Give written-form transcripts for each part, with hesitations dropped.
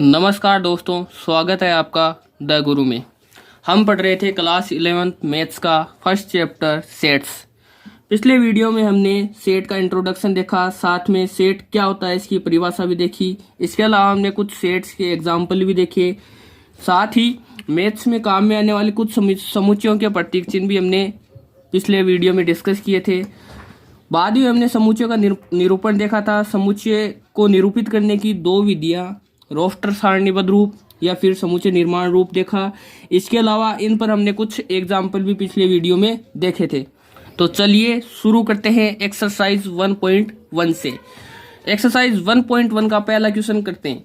नमस्कार दोस्तों, स्वागत है आपका द गुरु में। हम पढ़ रहे थे क्लास 11th मैथ्स का फर्स्ट चैप्टर सेट्स। पिछले वीडियो में हमने सेट का इंट्रोडक्शन देखा, साथ में सेट क्या होता है इसकी परिभाषा भी देखी। इसके अलावा हमने कुछ सेट्स के एग्जाम्पल भी देखे। साथ ही मैथ्स में काम में आने वाले कुछ समुच्चयों के प्रतीक चिन्ह भी हमने पिछले वीडियो में डिस्कस किए थे। बाद में हमने समुच्चयों का निरूपण देखा था। समुच्चय को निरूपित करने की दो विधियां, रोस्टर सारणीबद्ध रूप या फिर समुच्चय निर्माण रूप देखा। इसके अलावा इन पर हमने कुछ एग्जाम्पल भी पिछले वीडियो में देखे थे। तो चलिए शुरू करते हैं एक्सरसाइज 1.1 से। एक्सरसाइज 1.1 का पहला क्वेश्चन करते हैं।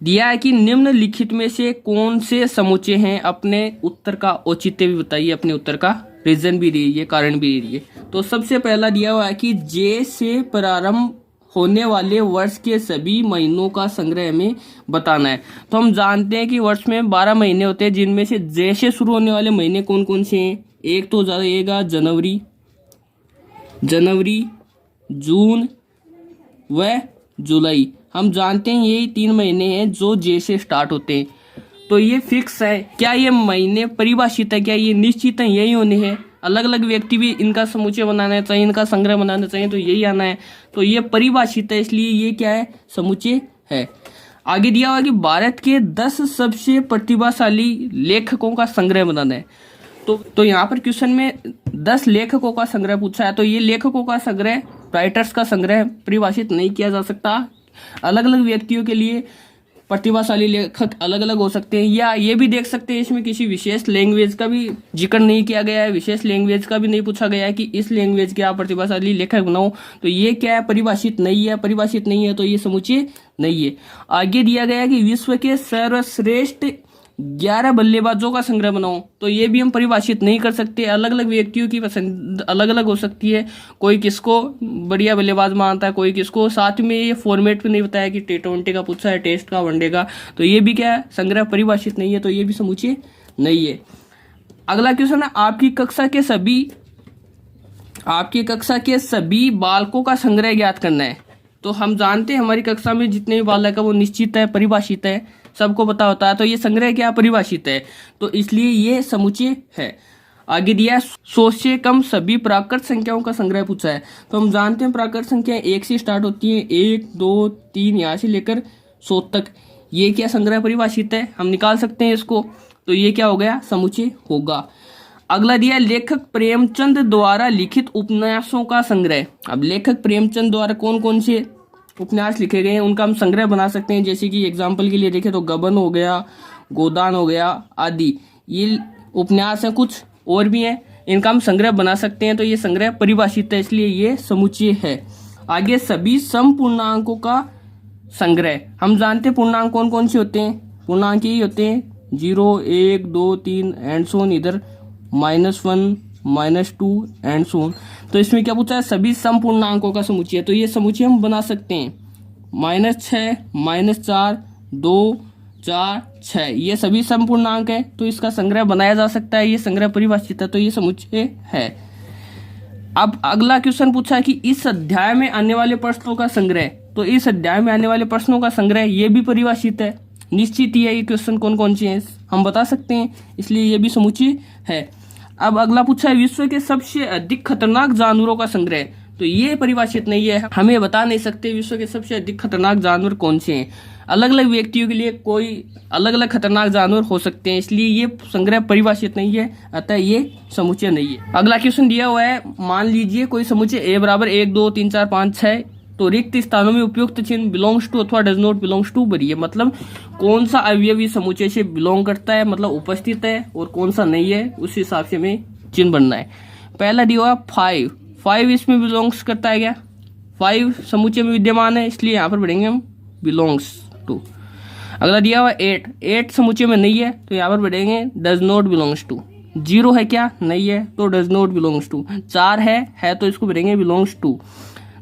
दिया है कि निम्नलिखित में से कौन से समुच्चय हैं। अपने उत्तर का औचित्य भी बताइए, अपने उत्तर का रीजन भी दीजिए, कारण भी दीजिए। तो सबसे पहला दिया हुआ है कि जे से प्रारंभ होने वाले वर्ष के सभी महीनों का संग्रह हमें बताना है। तो हम जानते हैं कि वर्ष में 12 महीने होते हैं, जिनमें से जे से शुरू होने वाले महीने कौन कौन से हैं। एक तो जाएगा जनवरी, जून व जुलाई। हम जानते हैं यही 3 महीने हैं जो जे से स्टार्ट होते हैं। तो ये फिक्स है। क्या ये महीने परिभाषित है, क्या ये निश्चित है, यही होने हैं। अलग अलग व्यक्ति भी इनका समुच्चय बनाना चाहिए, इनका संग्रह बनाना चाहिए, तो यही आना है। तो ये परिभाषित है, इसलिए ये क्या है, समुच्चय है। आगे दिया हुआ कि भारत के 10 सबसे प्रतिभाशाली लेखकों का संग्रह बनाना है। तो यहाँ पर क्वेश्चन में 10 लेखकों का संग्रह पूछा है। तो ये लेखकों का संग्रह, राइटर्स का संग्रह परिभाषित नहीं किया जा सकता। अलग अलग व्यक्तियों के लिए प्रतिभाशाली लेखक अलग अलग हो सकते हैं, या ये भी देख सकते हैं इसमें किसी विशेष लैंग्वेज का भी जिक्र नहीं किया गया है, विशेष लैंग्वेज का भी नहीं पूछा गया है कि इस लैंग्वेज के आप प्रतिभाशाली लेखक बनाओ। तो ये क्या है, परिभाषित नहीं है। परिभाषित नहीं है तो ये समुच्चय नहीं है। आगे दिया गया है कि विश्व के सर्वश्रेष्ठ 11 बल्लेबाजों का संग्रह बनाओ। तो ये भी हम परिभाषित नहीं कर सकते। अलग अलग व्यक्तियों की पसंद अलग अलग हो सकती है। कोई किसको बढ़िया बल्लेबाज मानता है, कोई किसको। साथ में ये फॉर्मेट भी नहीं बताया कि T20 का पूछा है, टेस्ट का, वनडे का। तो ये भी क्या है, संग्रह परिभाषित नहीं है, तो ये भी समुच्चय नहीं है। अगला क्वेश्चन है, आपकी कक्षा के सभी बालकों का संग्रह ज्ञात करना है। तो हम जानते हैं हमारी कक्षा में जितने भी बालक है वो निश्चित है, परिभाषित है, सबको पता होता है। तो ये संग्रह क्या परिभाषित है, तो इसलिए ये समुच्चय है। आगे दिया 100 से कम सभी प्राकृत संख्याओं का संग्रह पूछा है। तो हम जानते हैं प्राकृत संख्या 1 से स्टार्ट होती है, 1 2 3 यहाँ से लेकर 100 तक। ये क्या संग्रह परिभाषित है, हम निकाल सकते हैं इसको। तो ये क्या हो गया, समुच्चय होगा। अगला दिया लेखक प्रेमचंद द्वारा लिखित उपन्यासों का संग्रह। अब लेखक प्रेमचंद द्वारा कौन कौन से उपन्यास लिखे गए हैं उनका हम संग्रह बना सकते हैं। जैसे कि एग्जाम्पल के लिए देखें तो गबन हो गया, गोदान हो गया आदि, ये उपन्यास हैं। कुछ और भी हैं, इनका हम संग्रह बना सकते हैं। तो ये संग्रह परिभाषित है, इसलिए ये समुच्चय है। आगे सभी समपूर्णांकों का संग्रह। हम जानते हैं पूर्णांक कौन कौन से होते हैं, पूर्णांक यही होते हैं 0 1 2 3 एंड सो ऑन, इधर -1 -2 एंड सो ऑन। तो इसमें क्या पूछा है, सभी समपूर्णांकों का समुच्चय। तो ये समुच्चय हम बना सकते हैं। -6 -4 2 4 6, ये सभी समपूर्णांक है, तो इसका संग्रह बनाया जा सकता है। ये संग्रह परिभाषित है, तो ये समुच्चय है। अब अगला क्वेश्चन पूछा है कि इस अध्याय में आने वाले प्रश्नों का संग्रह। तो इस अध्याय में आने वाले प्रश्नों का संग्रह ये भी परिभाषित है, निश्चित ही है। ये क्वेश्चन कौन कौन से हैं हम बता सकते हैं, इसलिए ये भी समुच्चय है। अब अगला पूछा है विश्व के सबसे अधिक खतरनाक जानवरों का संग्रह। तो ये परिभाषित नहीं है, हमें बता नहीं सकते विश्व के सबसे अधिक खतरनाक जानवर कौन से हैं। अलग अलग व्यक्तियों के लिए कोई अलग अलग खतरनाक जानवर हो सकते हैं, इसलिए ये संग्रह परिभाषित नहीं है, अतः ये समुच्चय नहीं है। अगला क्वेश्चन दिया हुआ है, मान लीजिए कोई समुच्चय A बराबर 1 2 3 4 5 6, तो रिक्त स्थानों में उपयुक्त चिन्ह बिलोंग्स टू अथवा डज नॉट बिलोंग्स टू भरिए। मतलब कौन सा अवयव इस समुच्चय से बिलोंग करता है, मतलब उपस्थित है, और कौन सा नहीं है, उस हिसाब से हमें चिन्ह बनना है। पहला दिया हुआ 5 इसमें बिलोंग्स करता है क्या, 5 समुच्चय में विद्यमान है, इसलिए यहाँ पर बढ़ेंगे हम बिलोंग्स टू। अगला दिया हुआ 8 समुच्चय में नहीं है, तो यहाँ पर बढ़ेंगे डज नॉट बिलोंग्स टू। 0 है क्या, नहीं है, तो डज नॉट बिलोंग्स टू। 4 है तो इसको बढ़ेंगे बिलोंग्स टू।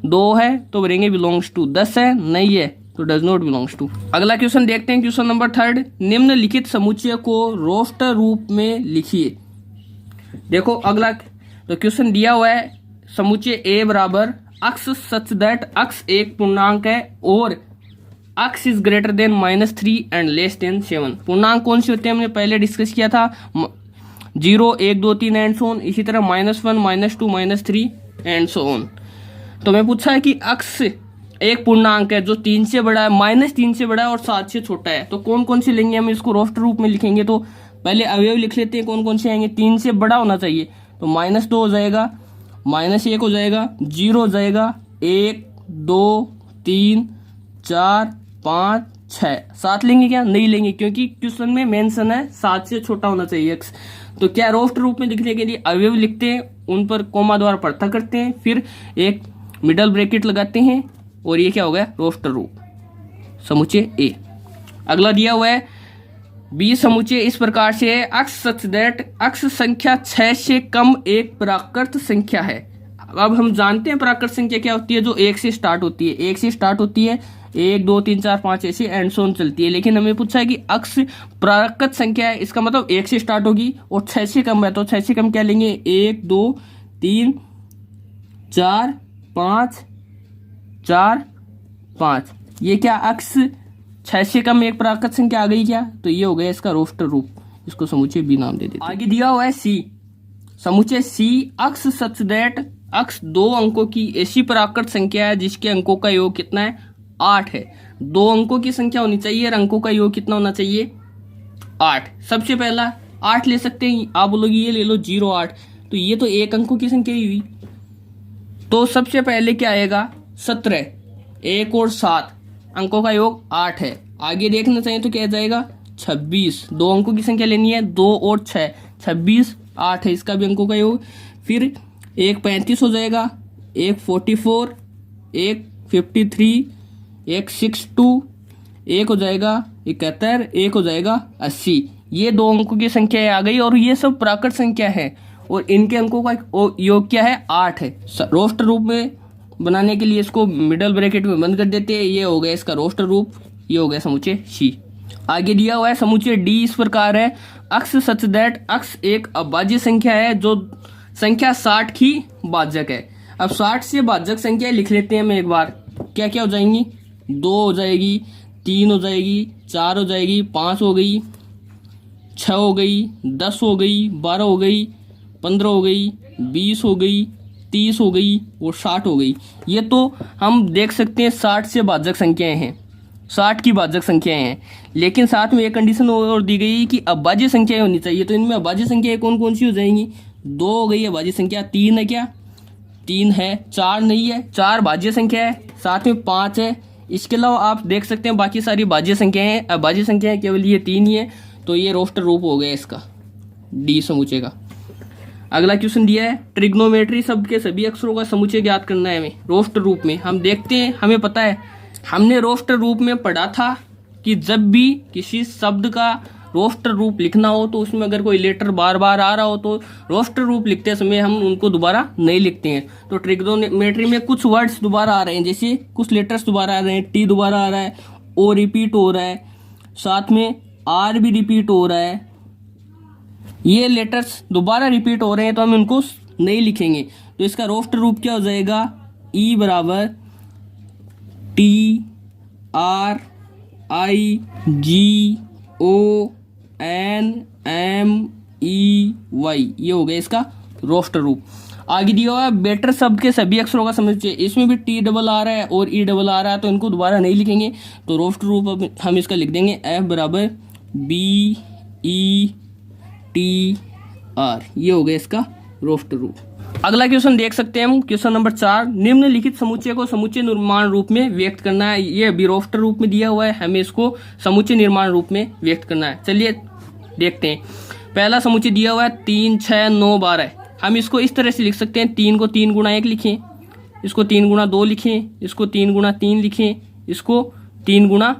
2 है तो बढ़ेंगे बिलोंग्स टू। 10 है, नहीं है, तो डज नॉट बिलोंग्स टू। अगला क्वेश्चन देखते हैं, क्वेश्चन नंबर 3। निम्नलिखित समुच्चय को रोस्टर रूप में लिखिए। देखो अगला तो क्वेश्चन दिया हुआ है, समुच्चय A बराबर अक्ष सच दैट अक्ष एक पूर्णांक है और x is greater then -3 and less then 7। पूर्णांक कौन से होते हैं हमने पहले डिस्कस किया था, 0 1 2 3 एंड सो ऑन, इसी तरह -1 -2 -3 एंड सो ऑन। तो मैं पूछा है कि x एक पूर्णांक है जो 3 से बड़ा है, -3 से बड़ा है और 7 से छोटा है, तो कौन कौन से लेंगे हम इसको रोस्टर रूप में लिखेंगे। तो पहले अवयव लिख लेते हैं, कौन कौन से आएंगे। 3 से बड़ा होना चाहिए तो -2 हो जाएगा, -1 हो जाएगा, 0 हो जाएगा, 1 2 3 4 5 6। 7 लेंगे क्या, नहीं लेंगे, क्योंकि क्वेश्चन में मेंशन है 7 से छोटा होना चाहिए x। तो क्या रोस्टर रूप में लिखने के लिए अवयव लिखते हैं, उन पर कोमा द्वारा पृथक करते हैं, फिर एक मिडल ब्रैकेट लगाते हैं और ये क्या हो गया, रोस्टर रूप समुच्चय ए। अगला दिया हुआ है बी समुच्चय इस प्रकार से है, x सच दैट x संख्या 6 से कम एक प्राकृत संख्या है। अब हम जानते हैं प्राकृत संख्या क्या होती है, जो 1 से स्टार्ट होती है, 1 से स्टार्ट होती है, 1 2 3 4 5 ऐसे एंड सो ऑन चलती है। लेकिन हमें पूछा है कि x प्राकृत संख्या है, इसका मतलब 1 से स्टार्ट होगी और 6 से कम है, तो 6 से कम क्या लेंगे, 1 2 3 4 5 4 5। ये क्या x 6 से कम एक प्राकृत संख्या आ गई क्या, तो ये हो गया इसका रोस्टर रूप, इसको समुच्चय बी नाम दे देते हैं। आगे दिया हुआ है सी समुच्चय सी, x सच दैट x 2 अंकों की ऐसी प्राकृत संख्या है जिसके अंकों का योग कितना है, 8 है। 2 अंकों की संख्या होनी चाहिए और अंकों का योग कितना होना चाहिए, 8। सबसे पहला 8 ले सकते हैं, आप बोलोगे ये ले लो 0 8, तो ये तो एक अंकों की संख्या ही हुई। तो सबसे पहले क्या आएगा, 17, 1 और 7 अंकों का योग 8 है। आगे देखना चाहिए तो क्या जाएगा, 26, 2 अंकों की संख्या लेनी है, 2 और 6 26 8 है, इसका भी अंकों का योग। फिर एक 35 हो जाएगा, एक 44, एक 53, एक 62, एक हो जाएगा 71, एक हो जाएगा 80। ये 2 अंकों की संख्या आ गई और ये सब प्राकृत संख्या है और इनके अंकों का योग क्या है, 8 है। रोस्टर रूप में बनाने के लिए इसको मिडल ब्रैकेट में बंद कर देते हैं, ये हो गया इसका रोस्टर रूप, ये हो गया समुच्चय सी। आगे दिया हुआ है समुच्चय डी इस प्रकार है, x सच दैट x एक अभाज्य संख्या है जो संख्या 60 की भाजक है। अब 60 से भाजक संख्या लिख लेते हैं हम एक बार, क्या क्या हो जाएंगी, 2 हो जाएगी, 3 हो जाएगी, 4 हो जाएगी, 5 हो गई, 6 हो गई, 10 हो गई, 12 हो गई, 15 हो गई, 20 हो गई, 30 हो गई और 60 हो गई। ये तो हम देख सकते हैं 60 से भाजक संख्याएं हैं, 60 की भाजक संख्याएं हैं। लेकिन साथ में एक कंडीशन और दी गई कि अभाज्य संख्याएं होनी चाहिए। तो इनमें अभाज्य संख्याएं कौन कौन सी हो जाएंगी, 2 हो गई अभाज्य संख्या, 3 है क्या, 3 है, 4 नहीं है, 4 भाज्य संख्या है, साथ में 5 है। इसके अलावा आप देख सकते हैं बाकी सारी भाज्य संख्याएं हैं, अभाज्य संख्याएं केवल ये 3 ही है। तो ये रोस्टर रूप हो गया इसका डी समुच्चय का। अगला क्वेश्चन दिया है ट्रिग्नोमेट्री शब्द के सभी अक्षरों का समुच्चय ज्ञात करना है हमें रोस्टर रूप में। हम देखते हैं, हमें पता है, हमने रोस्टर रूप में पढ़ा था कि जब भी किसी शब्द का रोस्टर रूप लिखना हो तो उसमें अगर कोई लेटर बार बार आ रहा हो तो रोस्टर रूप लिखते समय हम उनको दोबारा नहीं लिखते हैं। तो ट्रिग्नोमेट्री में कुछ वर्ड्स दोबारा आ रहे हैं, जैसे कुछ लेटर्स दोबारा आ रहे हैं, टी दोबारा आ रहा है, ओ रिपीट हो रहा है, साथ में आर भी रिपीट हो रहा है। ये लेटर्स दोबारा रिपीट हो रहे हैं तो हम इनको नहीं लिखेंगे। तो इसका रोस्टर रूप क्या हो जाएगा, ई बराबर T R I G O N M E Y, ये हो गया इसका रोस्टर रूप। आगे दिया हुआ है बेटर शब्द के सभी अक्षरों का समुच्चय, इसमें भी टी डबल आ रहा है और ई डबल आ रहा है तो इनको दोबारा नहीं लिखेंगे। तो रोस्टर रूप हम इसका लिख देंगे एफ बराबर बी ई टी आर, ये हो गया इसका रोस्टर रूप। अगला क्वेश्चन देख सकते हैं हम, क्वेश्चन नंबर 4, निम्नलिखित समुच्चय को समुच्चय निर्माण रूप में व्यक्त करना है। ये अभी रोस्टर रूप में दिया हुआ है, हमें इसको समुच्चय निर्माण रूप में व्यक्त करना है। चलिए देखते हैं। पहला समुच्चय दिया हुआ है 3 6 9 12। हम इसको इस तरह से लिख सकते हैं, 3 को 3 गुणा 1 लिखें, इसको 3 गुणा 2 लिखें, इसको 3 गुणा 3 लिखें, इसको 3 गुणा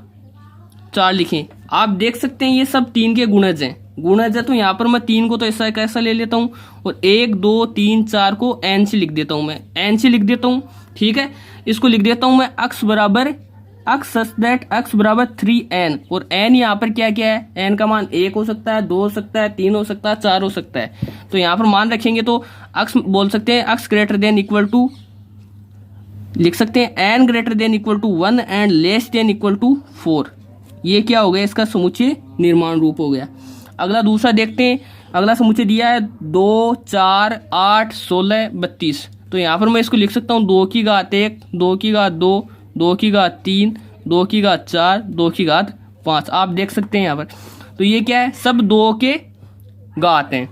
4 लिखें। आप देख सकते हैं ये सब 3 के गुणज हैं, गुणज है। तो यहाँ पर मैं 3 को तो ऐसा कैसा ले लेता हूँ और 1 2 3 4 को एन से लिख देता हूँ, मैं एन से लिख देता हूँ, ठीक है। इसको लिख देता हूँ मैं x बराबर x सच दैट x बराबर 3n, और n यहाँ पर क्या क्या है, n का मान 1 हो सकता है, 2 हो सकता है, 3 हो सकता है, 4 हो सकता है। तो यहाँ पर मान रखेंगे तो x बोल सकते हैं x greater than equal to लिख सकते हैं n greater than equal to 1 and less than equal to 4। ये क्या हो गया, इसका समुच्चय निर्माण रूप हो गया। अगला दूसरा देखते हैं। अगला समुच्चय दिया है 2, 4, 8, 16, 32। तो यहाँ पर मैं इसको लिख सकता हूँ 2 की घात 1, 2 की घात 2, 2 की घात 3, 2 की घात 4, 2 की घात 5। आप देख सकते हैं यहाँ पर। तो ये क्या है, सब 2 के घात हैं।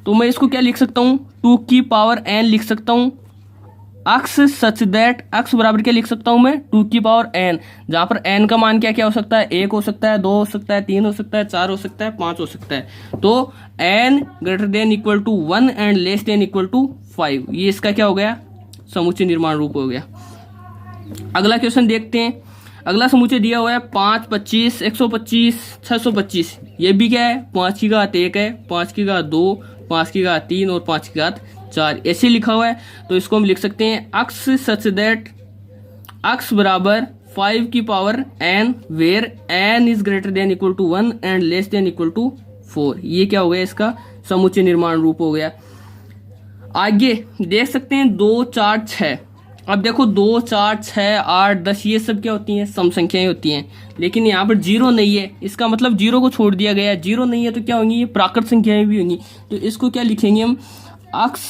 तो मैं इसको क्या लिख सकता हूँ, 2 की पावर n लिख सकता हूँ। अक्स सच दैट अक्स बराबर क्या लिख सकता हूँ मैं, 2 की पावर n, जहाँ पर n का मान क्या क्या हो सकता है, 1 हो सकता है, 2 हो सकता है, 3 हो सकता है, 4 हो सकता है, 5 हो सकता है। तो n greater than equal to 1 and less than equal to 5, ये इसका क्या हो गया, समुच्चय निर्माण रूप हो गया। अगला क्वेश्चन देखते हैं। अगला समुच्चय दिया हुआ है 5, 25, 125, 625। ये भी क्या है, 5 की घात 1 है, 5 की घात 2, 5 की घात 3 और 5 की घात 4 ऐसे लिखा हुआ है। तो इसको हम लिख सकते हैं अक्स सच दैट अक्स बराबर 5 की power n where n is greater than equal to 1 and less than equal to 4। ये क्या हो गया, इसका समुच्चय निर्माण रूप हो गया। आगे देख सकते हैं 2, 4, 6। अब देखो 2, 4, 6, 8, 10 ये सब क्या होती हैं, सम संख्याएं होती हैं। लेकिन यहाँ पर 0 नहीं है, इसका मतलब 0 को छोड़ दिया गया है। 0 नहीं है तो क्या होंगी, ये प्राकृत संख्याएं भी होंगी। तो इसको क्या लिखेंगे हम, अक्स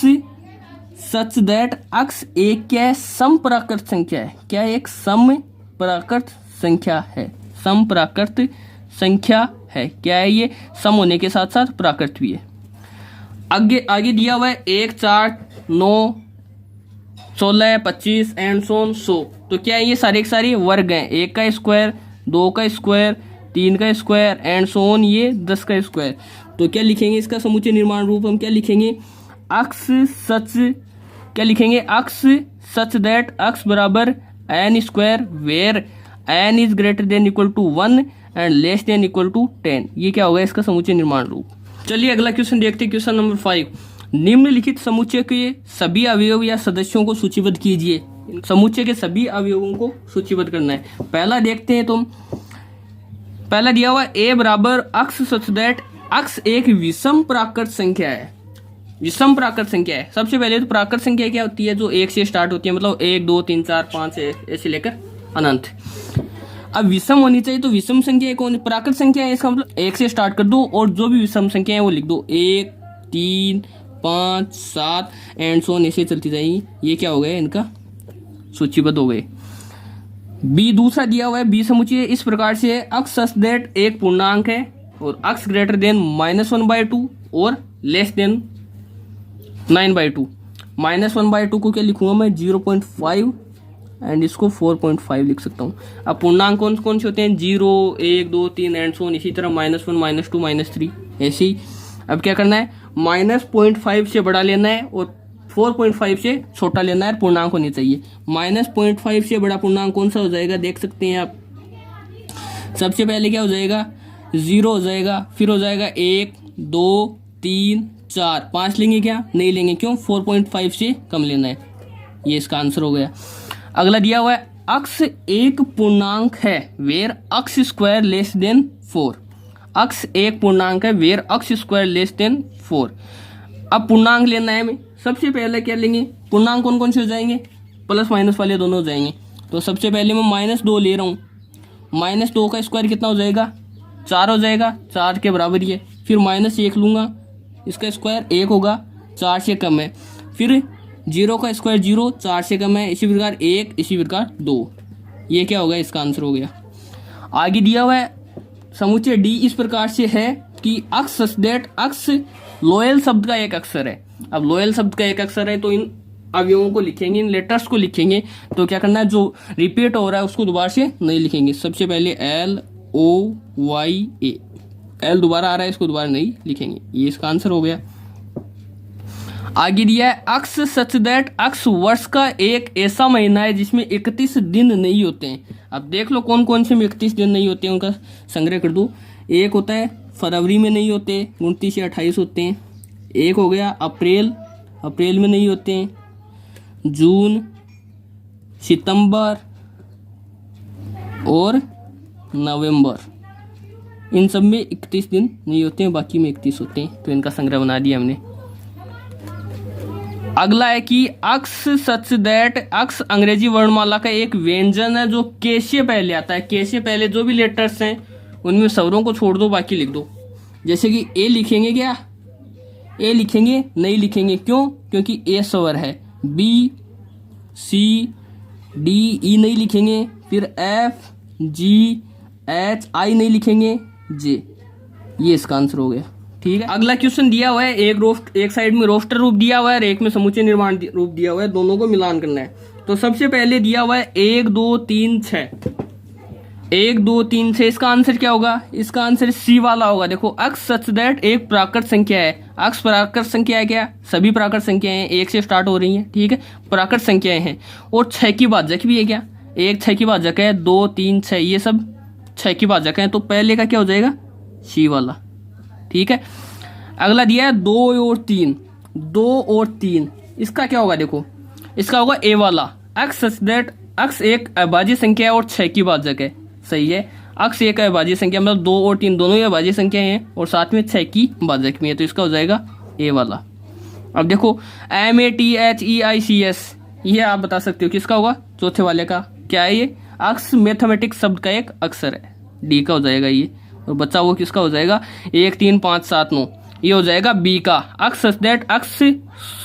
सच दैट अक्स एक क्या है, सम प्राकृत संख्या है। क्या एक सम प्राकृत संख्या है, सम प्राकृत संख्या है। क्या है ये, सम होने के साथ साथ प्राकृत भी है। आगे आगे दिया हुआ है 1, 4, 9, 16, 25 एंड सो ऑन 100। तो क्या है, ये सारे के सारे वर्ग हैं। 1 का स्क्वायर, 2 का स्क्वायर, 3 का स्क्वायर एंड सो ऑन ये 10 का स्क्वायर। तो क्या लिखेंगे, इसका समुच्चय निर्माण रूप हम क्या लिखेंगे, अक्स सच क्या लिखेंगे, अक्स सच दैट अक्स बराबर n square where n is greater than equal to 1 and less than equal to 10। ये क्या होगा, इसका समुच्चय निर्माण रूप। चलिए अगला क्वेश्चन देखते हैं, क्वेश्चन नंबर 5। निम्नलिखित समुच्चय के सभी अवयव या सदस्यों को सूचीबद्ध कीजिए। समुच्चय के सभी अवयवों को सूचीबद्ध करना है। पहला देखते हैं तुम, पहला दिया हुआ a बराबर अक्स सच दैट अक्स एक विषम प्राकृत संख्या है। विषम प्राकृत संख्या है। सबसे पहले तो प्राकृत संख्या क्या होती है, जो 1 से स्टार्ट होती है, मतलब 1, 2, 3, 4, 5 ऐसे लेकर अनंत। अब विषम होनी चाहिए, तो विषम संख्या कौन, प्राकृत संख्या है, इसका मतलब 1 से स्टार्ट कर दो और जो भी विषम संख्या है वो लिख दो, 1, 3, 5, 7 एंड सो ऑन ऐसे चलती जाएगी। ये क्या हो गया, इनका सूचीबद्ध हो गए। बी दूसरा दिया हुआ है, बी समुच्चय इस प्रकार से है, अक्स सच दैट एक पूर्णांक है और अक्स ग्रेटर देन -1/2 और लेस देन 9/2। -1/2 को क्या लिखूंगा मैं, 0.5 एंड इसको 4.5 लिख सकता हूँ। अब पूर्णांक कौन कौन से होते हैं, 0, 1, 2, 3 एंड सो ऑन, इसी तरह -1, -2, -3 ऐसे ही। अब क्या करना है, -0.5 से बड़ा लेना है और 4.5 से छोटा लेना है, पूर्णांक होनी चाहिए। -0.5 से बड़ा पूर्णांक कौन सा हो जाएगा, देख सकते हैं आप। सबसे पहले क्या हो जाएगा, 0 हो जाएगा, फिर हो जाएगा 1, 2, 3, 4, 5 लेंगे क्या, नहीं लेंगे, क्यों, 4.5 से कम लेना है। ये इसका आंसर हो गया। अगला दिया हुआ है, अक्स एक पूर्णांक है where x square less than 4। X एक पूर्णांक है where x square less than 4। अब पूर्णांक लेना है हमें। सबसे पहले क्या लेंगे, पूर्णांक कौन कौन से हो जाएंगे, प्लस माइनस वाले दोनों हो जाएंगे। तो सबसे पहले मैं -2 ले रहा हूँ। -2 का स्क्वायर कितना हो जाएगा, 4 हो जाएगा, 4 के बराबर ही है। फिर -1 लूंगा, इसका स्क्वायर 1 होगा, 4 से कम है। फिर 0 का स्क्वायर 0, 4 से कम है, इसी प्रकार 1, इसी प्रकार 2। ये क्या होगा, इसका आंसर हो गया। आगे दिया हुआ है समुच्चय डी इस प्रकार से है कि अक्स सच दैट अक्स लोयल शब्द का एक अक्षर है। अब लोयल शब्द का एक अक्षर है तो इन अवयवों को लिखेंगे, इन लेटर्स को लिखेंगे। तो क्या करना है, जो रिपीट हो रहा है उसको दोबारा से नहीं लिखेंगे। सबसे पहले LOYA, L दोबारा आ रहा है, इसको दोबारा नहीं लिखेंगे। ये इसका आंसर हो गया। आगे दिया है, अक्स सच दैट अक्स वर्ष का एक ऐसा महीना है जिसमें 31 दिन नहीं होते हैं। अब देख लो कौन कौन से में 31 दिन नहीं होते हैं, उनका संग्रह कर दो। एक होता है फरवरी में नहीं होते, 29 या 28 होते हैं। एक हो गया अप्रैल, अप्रैल में नहीं होते हैं। जून, सितंबर और नवंबर, इन सब में 31 दिन नहीं होते हैं, बाकी में 31 होते हैं। तो इनका संग्रह बना दिया हमने। अगला है कि अक्स सच दैट, अक्स अंग्रेजी वर्णमाला का एक व्यंजन है जो के से पहले आता है। के से पहले जो भी लेटर्स हैं उनमें स्वरों को छोड़ दो, बाकी लिख दो। जैसे कि ए लिखेंगे क्या? ए लिखेंगे? नहीं लिखेंगे। क्यों? क्योंकि ए स्वर है। बी, सी, डी, ई नहीं लिखेंगे। फिर एफ, जी, एच, आई नहीं लिखेंगे। जे, ये इसका आंसर हो गया। ठीक है। अगला क्वेश्चन दिया हुआ है, एक साइड में रोस्टर रूप दिया हुआ है और एक में समुच्चय निर्माण रूप दिया हुआ है, दोनों को मिलान करना है। तो सबसे पहले दिया हुआ है 1 2 3 6, 1 2 3 6। इसका आंसर क्या होगा? इसका आंसर सी वाला होगा। देखो, अक्स सच दैट एक प्राकृत संख्या है। अक्स प्राकृत संख्या है क्या? सभी प्राकृत संख्याएं 1 से स्टार्ट हो रही हैं। ठीक है, प्राकृत संख्याएं हैं। और 6 की भाजक भी है क्या? 1 6 की भाजक है, 2 3 6, ये सब 6 की भाजक है। तो पहले का क्या हो जाएगा? सी वाला। ठीक है। अगला दिया है 2 और 3, 2 और 3। इसका क्या होगा? देखो, इसका होगा ए वाला। अक्स सच दैट, अक्स एक अभाज्य संख्या है और 6 की भाजक है। सही है, अक्स एक अभाज्य संख्या, मतलब 2 और 3 दोनों ही अभाज्य संख्या हैं और साथ में 6 की भाजक भी है। तो इसका हो जाएगा ए वाला। अब देखो, MATHEICS, ये आप बता सकते हो किसका होगा? चौथे वाले का। क्या है ये? अक्स मैथमेटिक्स शब्द का एक अक्षर है। डी का हो जाएगा ये। और बच्चा वो किसका हो जाएगा? 1 3 5 7 9, ये हो जाएगा बी का। अक्स सच दैट, अक्स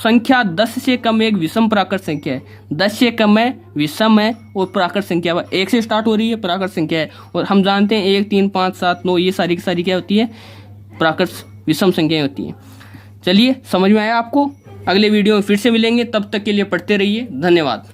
संख्या 10 से कम एक विषम प्राकृत संख्या है। 10 से कम है, विषम है और प्राकृत संख्या 1 से स्टार्ट हो रही है, प्राकृत संख्या है। और हम जानते हैं 1 3 5 7 9 ये सारी की सारी क्या होती है? प्राकृत विषम संख्याएं होती हैं। चलिए, समझ में आया आपको? अगले वीडियो में फिर से मिलेंगे, तब तक के लिए पढ़ते रहिए। धन्यवाद।